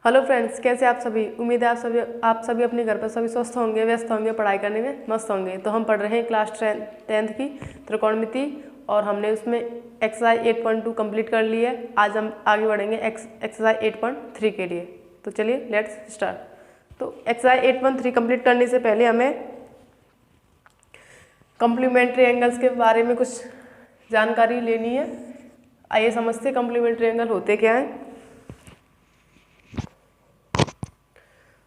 Hello friends, कैसे आप सभी। उम्मीद है आप सभी अपने घर पर सभी स्वस्थ होंगे, व्यस्त होंगे, पढ़ाई करने में मस्त होंगे। तो हम पढ़ रहे हैं क्लास 10th की त्रिकोणमिति और हमने उसमें एक्सरसाइज 8.2 कंप्लीट कर ली है। आज हम आगे बढ़ेंगे एक्सरसाइज 8.3 के लिए। तो चलिए लेट्स स्टार्ट। तो एक्सरसाइज 8.3 कंप्लीट करने से पहले हमें कॉम्प्लीमेंट्री एंगल्स के बारे में कुछ जानकारी लेनी है। आइए समझते हैं कॉम्प्लीमेंट्री एंगल होते क्या हैं।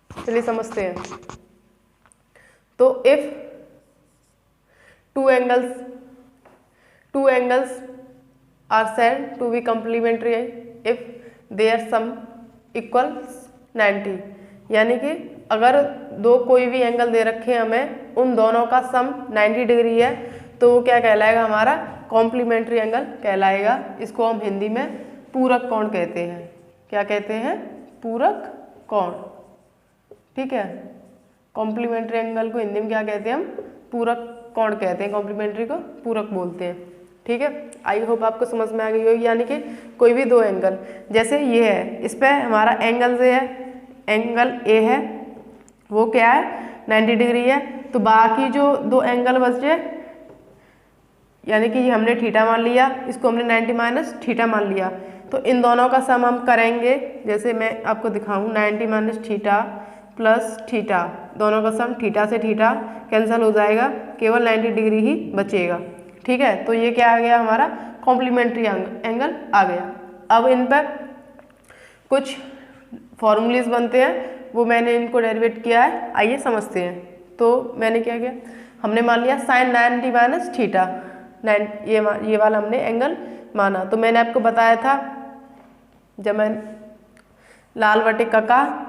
चलिए समझते हैं। तो if two angles are said to be complementary if their sum equal 90, यानी कि अगर दो कोई भी एंगल दे रखे हैं हमें, उन दोनों का सम 90 डिग्री है, तो वो क्या कहलाएगा, हमारा कॉम्प्लीमेंट्री एंगल कहलाएगा। इसको हम हिंदी में पूरक कोण कहते हैं। क्या कहते हैं? पूरक कोण। ठीक है, कॉम्प्लीमेंट्री एंगल को हिंदी में क्या कहते हैं? हम पूरक कोण कहते हैं। कॉम्प्लीमेंट्री को पूरक बोलते हैं। ठीक है, आई होप आपको समझ में आ गई होगी। यानी कि कोई भी दो एंगल, जैसे ये है, इस पे हमारा एंगल से है, एंगल ए है, वो क्या है, 90 डिग्री है। तो बाकी जो दो एंगल बचे, यानी कि हमने थीटा मान लिया, इसको हमने 90 माइनस थीटा मान लिया, तो इन दोनों का सम हम करेंगे। जैसे मैं आपको दिखाऊं, 90 माइनस थीटा प्लस थीटा, दोनों का सम थीटा से थीटा कैंसिल हो जाएगा, केवल 90 डिग्री ही बचेगा। ठीक है, तो ये क्या आ गया, हमारा कॉम्प्लीमेंट्री एंगल आ गया। अब इन पर कुछ फॉर्मूलेज बनते हैं, वो मैंने इनको डेरिवेट किया है। आइए समझते हैं। तो मैंने क्या किया, हमने मान लिया साइन 90 माइनस थीटा, ये वाला हमने एंगल माना। तो मैंने आपको बताया था, जब मैं लाल बटे का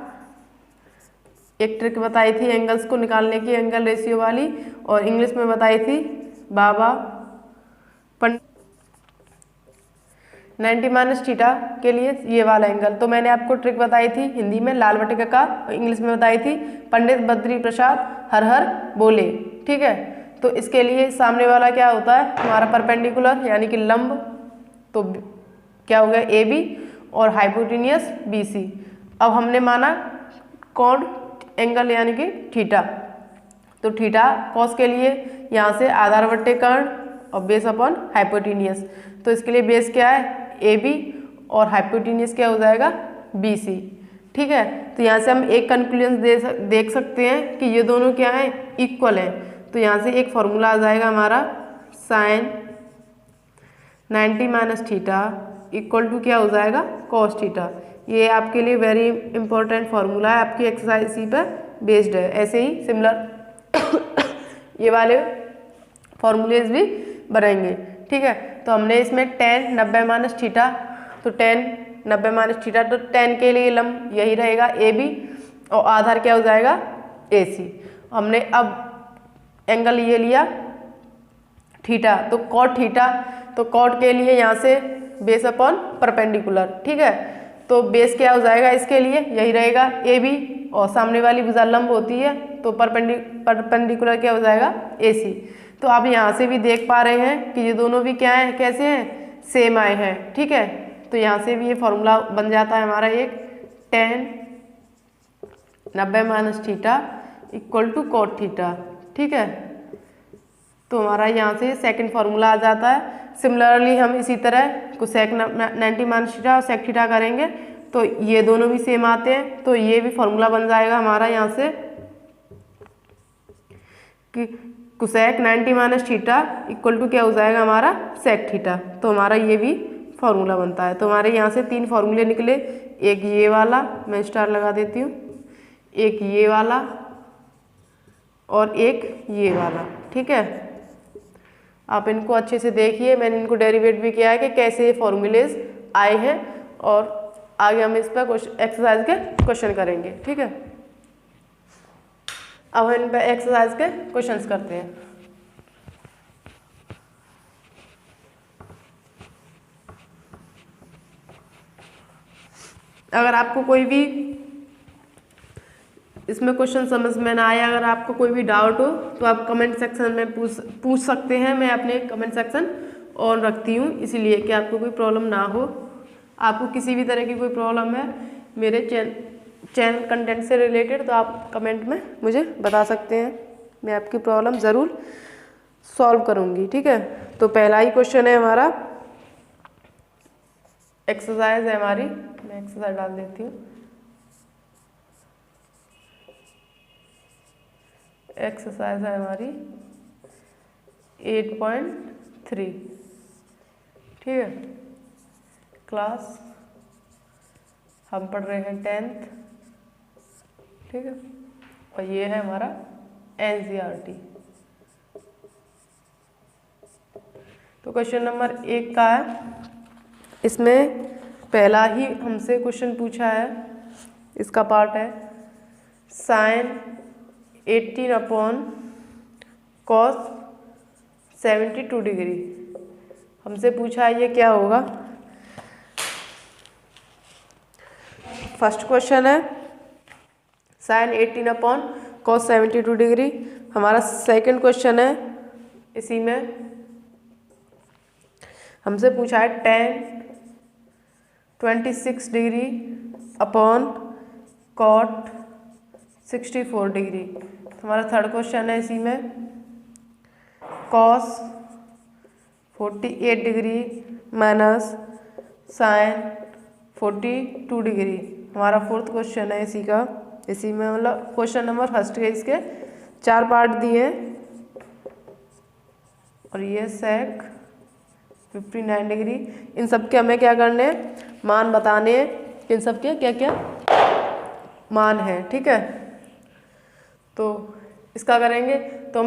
एक ट्रिक बताई थी एंगल्स को निकालने की, एंगल रेशियो वाली, और इंग्लिश में बताई थी बाबा 90 माइनस थीटा के लिए ये वाला एंगल। तो मैंने आपको ट्रिक बताई थी हिंदी में लाल बटे का, इंग्लिश में बताई थी पंडित बद्री प्रसाद हर हर बोले। ठीक है, तो इसके लिए सामने वाला क्या होता है, हमारा परपेंडिकुलर यानी कि लंब, तो क्या हो गया ए बी, और हाइपोटेनियस बी सी। अब हमने माना कोण एंगल यानी कि थीटा, तो थीटा कॉस के लिए यहाँ से आधार बट्टे कर्ण और बेस अपॉन हाइपोटेनियस। तो इसके लिए बेस क्या है, ए बी, और हाइपोटेनियस क्या हो जाएगा, बी सी। ठीक है, तो यहाँ से हम एक कंक्लूजन देख सकते हैं कि ये दोनों क्या हैं, इक्वल हैं। तो यहाँ से एक फॉर्मूला आ जाएगा हमारा, sine 90 minus theta equal to क्या हो जाएगा, कॉस थीटा। ये आपके लिए वेरी इंपॉर्टेंट फार्मूला है, आपकी एक्सरसाइज इसी पर बेस्ड है। ऐसे ही सिमिलर ये वाले फॉर्मूलेज भी बनेंगे। ठीक है, तो हमने इसमें tan 90 माइनस थीटा, तो tan 90 माइनस थीटा, तो tan के लिए लंब यही रहेगा ए बी, और आधार क्या हो जाएगा, ए सी। हमने अब एंगल ये लिया थीटा, तो कॉट थीटा, तो कॉट के लिए यहाँ से बेस अपॉन परपेंडिकुलर। ठीक है, तो बेस क्या हो जाएगा, इसके लिए यही रहेगा ए बी, और सामने वाली भुजा लंब होती है, तो परपेंडिकुलर क्या हो जाएगा, ए सी। तो आप यहाँ से भी देख पा रहे हैं कि ये दोनों भी क्या है, कैसे हैं, सेम आए हैं। ठीक है, तो यहाँ से भी ये फॉर्मूला बन जाता है हमारा एक, tan 90 minus theta equal to cot theta. ठीक है, तो हमारा यहाँ से सेकंड फार्मूला आ जाता है। सिमिलरली हम इसी तरह कोसेक 90 माइनस थीटा और सेक थीटा करेंगे, तो ये दोनों भी सेम आते हैं, तो ये भी फार्मूला बन जाएगा हमारा यहाँ से कि cosec 90 minus theta equal to क्या हो जाएगा, हमारा सेक थीटा। तो हमारा ये भी फार्मूला बनता है। तो हमारे यहाँ से तीन फार्मूले निकले, एक ये वाला, मैं स्टार लगा देती हूँ, एक ये वाला, और एक ये वाला। ठीक है, आप इनको अच्छे से देखिए, मैंने इनको डेरिवेट भी किया है कि कैसे ये फॉर्मूलेज आए हैं, और आगे हम इस पर एक्सरसाइज के क्वेश्चन करेंगे। ठीक है, अब हम इन पर एक्सरसाइज के क्वेश्चंस करते हैं। अगर आपको कोई भी इसमें क्वेश्चन समझ में ना आए, अगर आपको कोई भी डाउट हो, तो आप कमेंट सेक्शन में पूछ सकते हैं। मैं अपने कमेंट सेक्शन ऑन रखती हूँ, इसीलिए कि आपको कोई प्रॉब्लम ना हो। आपको किसी भी तरह की कोई प्रॉब्लम है, मेरे चैनल कंटेंट से रिलेटेड, तो आप कमेंट में मुझे बता सकते हैं, मैं आपकी प्रॉब्लम ज़रूर सॉल्व करूँगी। ठीक है, तो पहला ही क्वेश्चन है हमारा, एक्सरसाइज है हमारी, मैं एक्सरसाइज डाल देती हूँ। एक्सरसाइज है हमारी 8.3। ठीक है, क्लास हम पढ़ रहे हैं 10th। ठीक है, और ये है हमारा NCERT। तो क्वेश्चन नंबर 1 का है, इसमें पहला ही हमसे क्वेश्चन पूछा है, इसका पार्ट है sin 18/cos 72 डिग्री। हमसे पूछा है ये क्या होगा। फर्स्ट क्वेश्चन है sin 18/cos 72 डिग्री। हमारा सेकंड क्वेश्चन है, इसी में हमसे पूछा है tan 26 degree upon cot 64 degree. हमारा थर्ड क्वेश्चन है, इसी में cos 48 degree minus sin 42 degree. हमारा फोर्थ क्वेश्चन है इसी में मतलब क्वेश्चन नंबर फर्स्ट के इसके 4 पार्ट दिए हैं, और ये sec 59 डिग्री। इन सब के हमें क्या करने हैं, मान बताने हैं, इन सब के क्या क्या मान है। ठीक है, तो इसका करेंगे, तो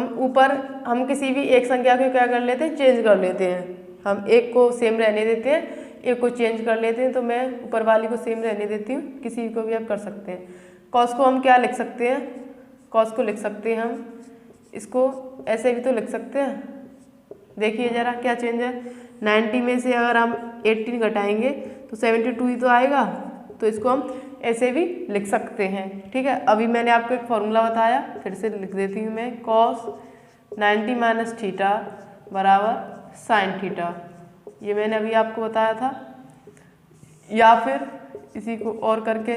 हम किसी भी एक संख्या को क्या कर लेते हैं, चेंज कर लेते हैं। हम एक को सेम रहने देते हैं, एक को चेंज कर लेते हैं। तो मैं ऊपर वाली को सेम रहने देती हूँ, किसी को भी आप कर सकते हैं। कॉस को हम क्या लिख सकते हैं, कॉस को लिख सकते हैं हम, इसको ऐसे भी तो लिख सकते हैं। देखिए जरा क्या चेंज है, 90 में से अगर हम 18 घटाएंगे तो 72 ही तो आएगा, तो इसको हम ऐसे भी लिख सकते हैं। ठीक है, अभी मैंने आपको एक फॉर्मूला बताया, फिर से लिख देती हूँ मैं, cos 90 माइनस थीटा बराबर साइन थीटा। ये मैंने अभी आपको बताया था, या फिर इसी को और करके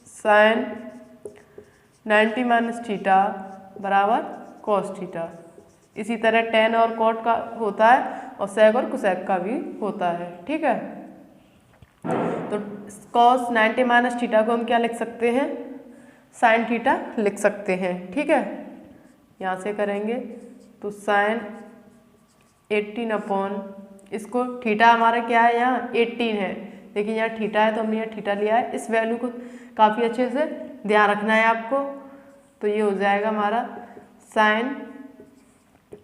साइन 90 माइनस थीटा बराबर कॉस थीटा। इसी तरह टेन और कॉट का होता है, और सेक और कुसेक का भी होता है। ठीक है, तो कॉस 90 माइनस थीटा को हम क्या लिख सकते हैं, साइन थीटा लिख सकते हैं। ठीक है, यहाँ से करेंगे तो साइन 18 अपॉन, इसको थीटा हमारा क्या है, यहाँ 18 है, देखिए यहाँ थीटा है तो हमने यहाँ थीटा लिया है। इस वैल्यू को काफ़ी अच्छे से ध्यान रखना है आपको। तो ये हो जाएगा हमारा साइन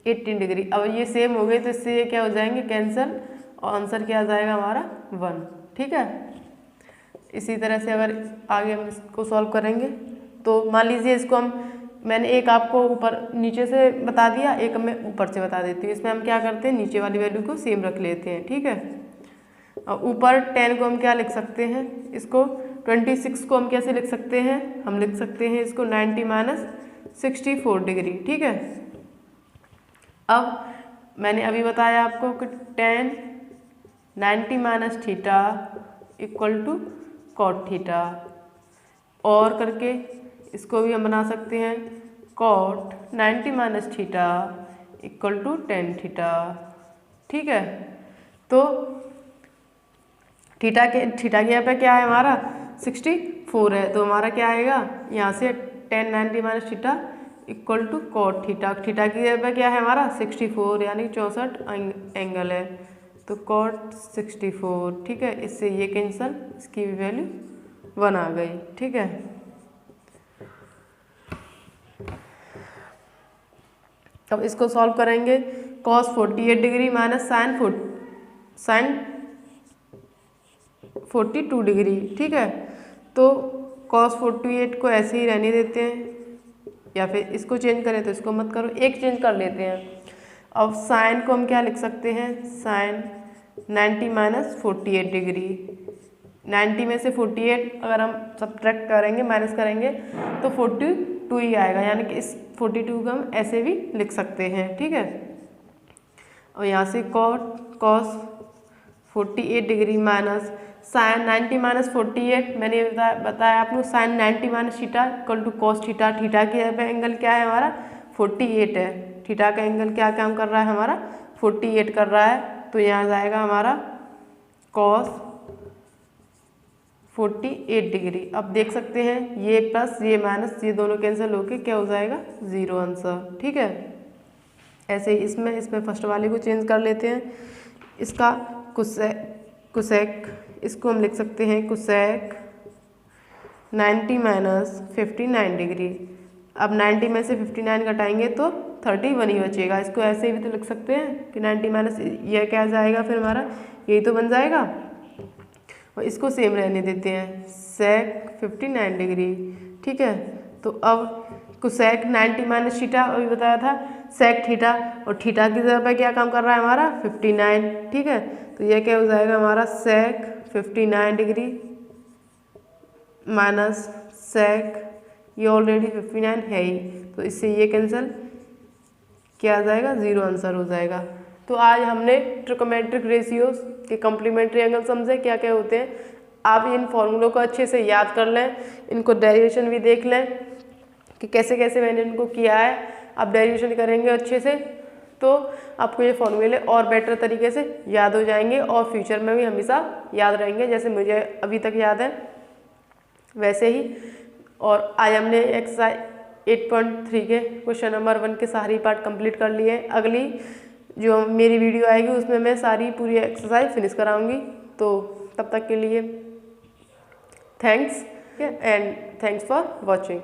18 डिग्री। अब ये सेम हो गई तो इससे ये क्या हो जाएंगे, कैंसिल, और आंसर क्या आ जाएगा हमारा 1। ठीक है, इसी तरह से अगर आगे हम इसको सॉल्व करेंगे तो मान लीजिए इसको मैंने एक आपको ऊपर नीचे से बता दिया, एक मैं ऊपर से बता देती हूँ। इसमें हम क्या करते हैं, नीचे वाली वैल्यू को सेम रख लेते हैं। ठीक है, और ऊपर 10 को हम क्या लिख सकते हैं, इसको 26 को हम कैसे लिख सकते हैं, हम लिख सकते हैं इसको 90 माइनस 64 डिग्री। ठीक है, अब मैंने अभी बताया आपको कि tan 90 minus theta equal to cot theta, और करके इसको भी हम बना सकते हैं cot 90 minus theta equal to tan theta. ठीक है, तो थीटा के यहाँ पे क्या है हमारा 64 है, तो हमारा क्या आएगा यहाँ से tan 90 minus theta equal to cot theta. Theta की जगह पे क्या है हमारा 64 यानी 64 एंगल है, तो कॉट 64। ठीक है, इससे ये कैंसल, इसकी भी वैल्यू 1 आ गई। ठीक है, अब इसको सॉल्व करेंगे, cos 48 degree minus sine 42 degree. ठीक है, तो cos 48 को ऐसे ही रहने देते हैं, या फिर इसको चेंज करें तो इसको मत करो, एक चेंज कर लेते हैं। अब साइन को हम क्या लिख सकते हैं, साइन 90 माइनस 48 डिग्री। 90 में से 48 अगर हम सब्ट्रैक्ट करेंगे, माइनस करेंगे तो 42 ही आएगा, यानी कि इस 42 को हम ऐसे भी लिख सकते हैं। ठीक है, और यहाँ से cos 48 degree minus sine 90 minus 48, मैंने बताया आपको sine 90 minus theta equal to cos theta. Theta के एंगल क्या है हमारा 48 है। थीटा का एंगल क्या काम कर रहा है हमारा 48 कर रहा है, तो यहाँ जाएगा हमारा कॉस 48 डिग्री। अब देख सकते हैं ये प्लस ये माइनस ये दोनों कैंसिल होके क्या हो जाएगा 0 आंसर। ठीक है, ऐसे ही इसमें फर्स्ट वाले को चेंज कर लेते हैं। इसका कुसेक इसको हम लिख सकते हैं कुसेक 90 माइनस 59 डिग्री। अब 90 में से 59 घटाएंगे तो 31 ही बचेगा। इसको ऐसे भी तो लिख सकते हैं कि 90 माइनस यह क्या जाएगा फिर हमारा यही तो बन जाएगा, और इसको सेम रहने देते हैं सेक 59 डिग्री। ठीक है, तो अब कुसेक 90 माइनस थीटा अभी बताया था सेक थीटा, और थीटा की जगह पे क्या काम कर रहा है हमारा 59। ठीक है, तो यह क्या हो जाएगा हमारा सेक 59 डिग्री माइनस सेक ये ऑलरेडी 59 है ही, तो इससे ये कैंसिल क्या आ जाएगा 0 आंसर हो जाएगा। तो आज हमने ट्रिकोमेट्रिक रेशियोज के कॉम्प्लीमेंट्री एंगल समझे क्या क्या होते हैं। आप इन फॉर्मूलों को अच्छे से याद कर लें, इनको डेरिवेशन भी देख लें कि कैसे कैसे मैंने इनको किया है। आप डेरिवेशन करेंगे अच्छे से तो आपको ये फॉर्मूले और बेटर तरीके से याद हो जाएंगे और फ्यूचर में भी हमेशा याद रहेंगे, जैसे मुझे अभी तक याद है वैसे ही। और आज हमने एक्सरसाइज 8.3 के क्वेश्चन नंबर 1 के सारी पार्ट कंप्लीट कर लिए। अगली जो मेरी वीडियो आएगी उसमें मैं सारी पूरी एक्सरसाइज फिनिश कराऊंगी। तो तब तक के लिए thanks and thanks for watching.